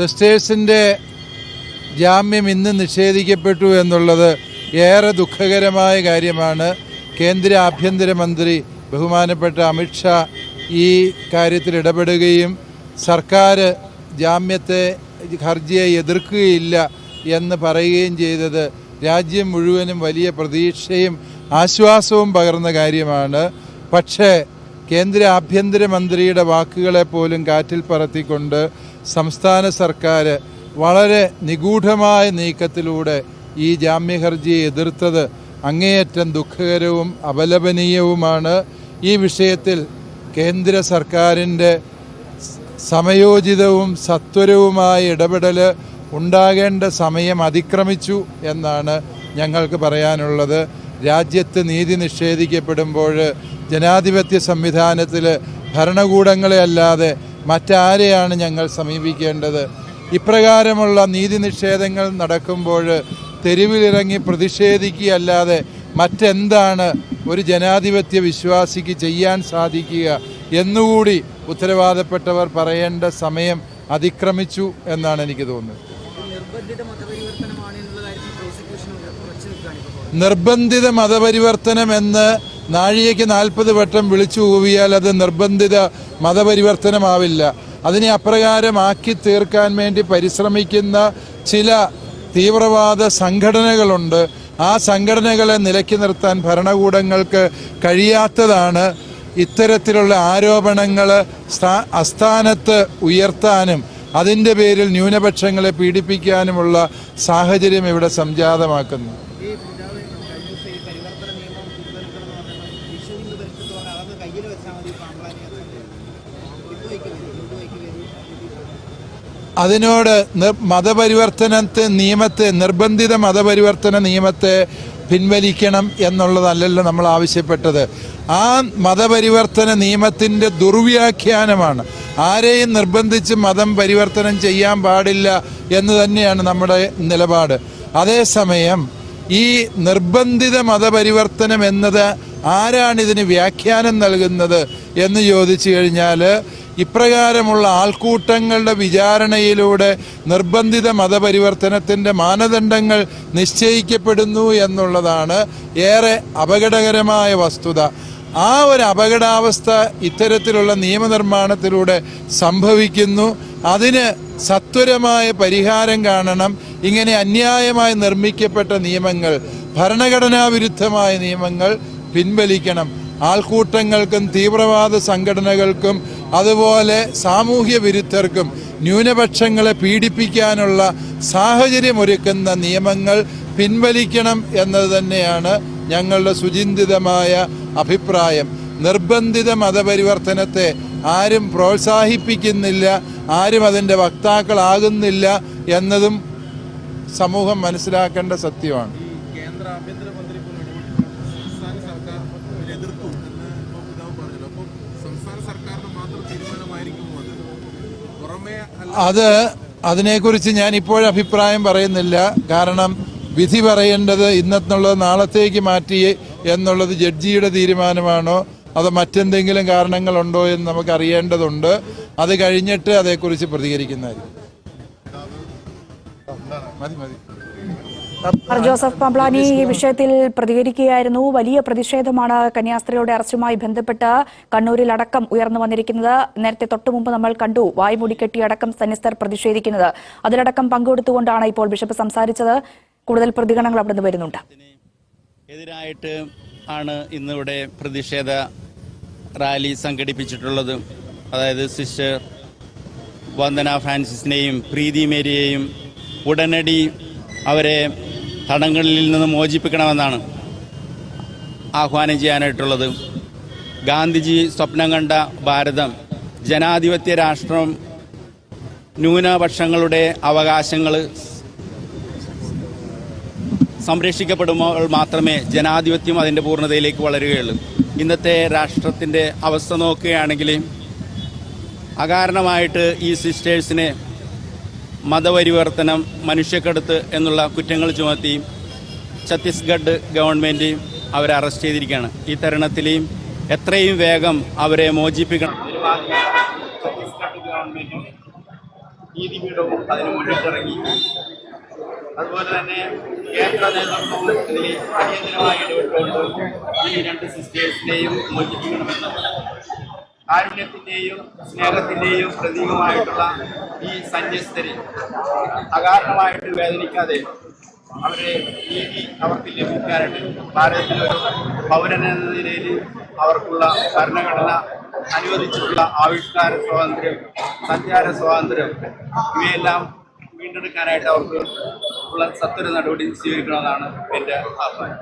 സിസ്റ്റേഴ്സിൻ്റെ ജാമ്യം ഇന്ന് നിഷേധിക്കപ്പെട്ടു എന്നുള്ളത് ഏറെ ദുഃഖകരമായ കാര്യമാണ്. കേന്ദ്ര ആഭ്യന്തരമന്ത്രി ബഹുമാനപ്പെട്ട അമിത്ഷാ ഈ കാര്യത്തിൽ ഇടപെടുകയും സർക്കാർ ഹർജിയെ എതിർക്കുകയില്ല എന്ന് പറയുകയും ചെയ്തത് രാജ്യം മുഴുവനും വലിയ പ്രതീക്ഷയും ആശ്വാസവും പകർന്ന കാര്യമാണ്. പക്ഷേ കേന്ദ്ര ആഭ്യന്തരമന്ത്രിയുടെ വാക്കുകളെ പോലും കാറ്റിൽ പറത്തിക്കൊണ്ട് സംസ്ഥാന സർക്കാർ വളരെ നിഗൂഢമായ നീക്കത്തിലൂടെ ഈ ജാമ്യഹർജിയെ എതിർത്തത് അങ്ങേയറ്റം ദുഃഖകരവും അപലപനീയവുമാണ്. ഈ വിഷയത്തിൽ കേന്ദ്ര സർക്കാരിൻ്റെ സമയോചിതവും സത്വരവുമായ ഇടപെടൽ ഉണ്ടാകേണ്ട സമയം അതിക്രമിച്ചു എന്നാണ് ഞങ്ങൾക്ക് പറയാനുള്ളത്. രാജ്യത്ത് നീതി നിഷേധിക്കപ്പെടുമ്പോൾ ജനാധിപത്യ സംവിധാനത്തിൽ ഭരണകൂടങ്ങളെ അല്ലാതെ മറ്റാരെയാണ് ഞങ്ങൾ സമീപിക്കേണ്ടത്? ഇപ്രകാരമുള്ള നീതി നിഷേധങ്ങൾ നടക്കുമ്പോൾ തെരുവിലിറങ്ങി പ്രതിഷേധിക്കുകയല്ലാതെ മറ്റെന്താണ് ഒരു ജനാധിപത്യ വിശ്വാസിക്ക് ചെയ്യാൻ സാധിക്കുക എന്നുകൂടി ഉത്തരവാദപ്പെട്ടവർ പറയേണ്ട സമയം അതിക്രമിച്ചു എന്നാണ് എനിക്ക് തോന്നുന്നത്. നിർബന്ധിത മതപരിവർത്തനം എന്ന് നാഴികയ്ക്ക് 40 വട്ടം വിളിച്ചു കൂവിയാൽ അത് നിർബന്ധിത മതപരിവർത്തനമാവില്ല. അതിനെ അപ്രകാരമാക്കി തീർക്കാൻ വേണ്ടി പരിശ്രമിക്കുന്ന ചില തീവ്രവാദ സംഘടനകളുണ്ട്. ആ സംഘടനകളെ നിലയ്ക്ക് നിർത്താൻ ഭരണകൂടങ്ങൾക്ക് കഴിയാത്തതാണ്. ഇത്തരത്തിലുള്ള ആരോപണങ്ങൾ അസ്ഥാനത്ത് ഉയർത്താനും അതിൻ്റെ പേരിൽ ന്യൂനപക്ഷങ്ങളെ പീഡിപ്പിക്കാനുമുള്ള സാഹചര്യം ഇവിടെ സംജാതമാക്കുന്നു. അതിനോട് നിർബന്ധിത മതപരിവർത്തന നിയമത്തെ പിൻവലിക്കണം എന്നുള്ളതല്ലല്ലോ നമ്മൾ ആവശ്യപ്പെട്ടത്. ആ മതപരിവർത്തന നിയമത്തിൻ്റെ ദുർവ്യാഖ്യാനമാണ്. ആരെയും നിർബന്ധിച്ച് മതം പരിവർത്തനം ചെയ്യാൻ പാടില്ല എന്ന് തന്നെയാണ് നമ്മുടെ നിലപാട്. അതേസമയം ഈ നിർബന്ധിത മതപരിവർത്തനം എന്നത് ആരാണിതിന് വ്യാഖ്യാനം നൽകുന്നത് എന്ന് ചോദിച്ചു കഴിഞ്ഞാൽ ഇപ്രകാരമുള്ള ആൾക്കൂട്ടങ്ങളുടെ വിചാരണയിലൂടെ നിർബന്ധിത മതപരിവർത്തനത്തിൻ്റെ മാനദണ്ഡങ്ങൾ നിശ്ചയിക്കപ്പെടുന്നു എന്നുള്ളതാണ് ഏറെ അപകടകരമായ വസ്തുത. ആ ഒരു അപകടാവസ്ഥ ഇത്തരത്തിലുള്ള നിയമനിർമ്മാണത്തിലൂടെ സംഭവിക്കുന്നു. അതിന് സത്വരമായ പരിഹാരം കാണണം. ഇങ്ങനെ അന്യായമായി നിർമ്മിക്കപ്പെട്ട നിയമങ്ങൾ, ഭരണഘടനാ വിരുദ്ധമായ നിയമങ്ങൾ പിൻവലിക്കണം. ആൾക്കൂട്ടങ്ങൾക്കും തീവ്രവാദ സംഘടനകൾക്കും അതുപോലെ സാമൂഹ്യ വിരുദ്ധർക്കും ന്യൂനപക്ഷങ്ങളെ പീഡിപ്പിക്കാനുള്ള സാഹചര്യമൊരുക്കുന്ന നിയമങ്ങൾ പിൻവലിക്കണം എന്നത് തന്നെയാണ് ഞങ്ങളുടെ സുചിന്തിതമായ അഭിപ്രായം. നിർബന്ധിത മതപരിവർത്തനത്തെ ആരും പ്രോത്സാഹിപ്പിക്കുന്നില്ല, ആരും അതിൻ്റെ വക്താക്കളാകുന്നില്ല എന്നതും സമൂഹം മനസ്സിലാക്കേണ്ട സത്യമാണ്. കേന്ദ്ര ആഭ്യന്തരമന്ത്രി സംസ്ഥാന സർക്കാർ എതിർത്തു എന്ന് പിതാവ് പറഞ്ഞല്ലോ. അപ്പോൾ സംസ്ഥാന സർക്കാരിന് മാത്രം തീരുമാനമായിരിക്കുമോ അത്? പുറമേ അതിനെക്കുറിച്ച് ഞാൻ ഇപ്പോഴഭിപ്രായം പറയുന്നില്ല. കാരണം വിധി പറയേണ്ടത് ഇന്നെന്നുള്ളത് നാളത്തേക്ക് മാറ്റി എന്നുള്ളത് ജഡ്ജിയുടെ തീരുമാനമാണോ അതോ മറ്റെന്തെങ്കിലും കാരണങ്ങളുണ്ടോ എന്ന് നമുക്ക് അറിയേണ്ടതുണ്ട്. അത് കഴിഞ്ഞിട്ട് അതേക്കുറിച്ച് പ്രതികരിക്കുന്നതായിരിക്കും. ജോസഫ് പാംപ്ലാനി ഈ വിഷയത്തിൽ പ്രതികരിക്കുകയായിരുന്നു. വലിയ പ്രതിഷേധമാണ് കന്യാസ്ത്രീയുടെ അറസ്റ്റുമായി ബന്ധപ്പെട്ട് കണ്ണൂരിൽ അടക്കം ഉയർന്നു വന്നിരിക്കുന്നത്. നേരത്തെ തൊട്ടുമുമ്പ് നമ്മൾ കണ്ടു വായ്മൂടിക്കെട്ടിയടക്കം സന്യസ്തർ പ്രതിഷേധിക്കുന്നത്. അതിലടക്കം പങ്കെടുത്തുകൊണ്ടാണ് ഇപ്പോൾ ബിഷപ്പ് സംസാരിച്ചത്. കൂടുതൽ പ്രതികരണങ്ങൾ അവിടെ നിന്ന് വരുന്നുണ്ട്. എതിരായിട്ട് ആണ് ഇന്നിവിടെ പ്രതിഷേധ റാലി സംഘടിപ്പിച്ചിട്ടുള്ളത്. അതായത് സിസ്റ്റർ വന്ദന ഫ്രാൻസിസിനെയും പ്രീതി മേരിയെയും ഉടനടി അവരെ തടങ്കലിൽ നിന്ന് മോചിപ്പിക്കണമെന്നാണ് ആഹ്വാനം ചെയ്യാനായിട്ടുള്ളത്. ഗാന്ധിജി സ്വപ്നം കണ്ട ഭാരതം ജനാധിപത്യ രാഷ്ട്രം, ന്യൂനപക്ഷങ്ങളുടെ അവകാശങ്ങൾ സംരക്ഷിക്കപ്പെടുമ്പോൾ മാത്രമേ ജനാധിപത്യം അതിൻ്റെ പൂർണ്ണതയിലേക്ക് വളരുകയുള്ളൂ. ഇന്നത്തെ രാഷ്ട്രത്തിൻ്റെ അവസ്ഥ നോക്കുകയാണെങ്കിൽ അകാരണമായിട്ട് ഈ സിസ്റ്റേഴ്സിനെ മതപരിവർത്തനം, മനുഷ്യക്കടത്ത് എന്നുള്ള കുറ്റങ്ങൾ ചുമത്തി ഛത്തീസ്ഗഡ് ഗവൺമെൻറ് അവരെ അറസ്റ്റ് ചെയ്തിരിക്കുകയാണ്. ഈ തരുണത്തിൽ എത്രയും വേഗം അവരെ മോചിപ്പിക്കണം. ഛത്തീസ്ഗഡ് ഗവൺമെൻറ് നീതിപീഠവും അതിന് മുന്നിട്ടിറങ്ങി. അതുപോലെ തന്നെ കേന്ദ്ര നേതൃത്വവും ഇതിൽ അടിയന്തരമായി ഇടപെട്ടുകൊണ്ട് ഈ 2 സിസ്റ്റേഴ്സിനെയും മോചിപ്പിക്കണമെന്നും കാരുണ്യത്തിന്റെയും സ്നേഹത്തിന്റെയും പ്രതീകമായിട്ടുള്ള ഈ സന്യസ്തരെ അകാരണമായിട്ട് വേദനിക്കാതെ അവരെ നീതി അവർക്ക് ലഭിക്കാനായിട്ട് ഭാരതത്തിലൊരു പൗരൻ എന്ന നിലയിൽ അവർക്കുള്ള ഭരണഘടന അനുവദിച്ചിട്ടുള്ള ആവിഷ്കാര സ്വാതന്ത്ര്യം, സഞ്ചാര സ്വാതന്ത്ര്യം ഇവയെല്ലാം വീണ്ടെടുക്കാനായിട്ട് അവർക്ക് ഉള്ള സത്വര നടപടി സ്വീകരിക്കണമെന്നാണ് എൻ്റെ ആഹ്വാനം.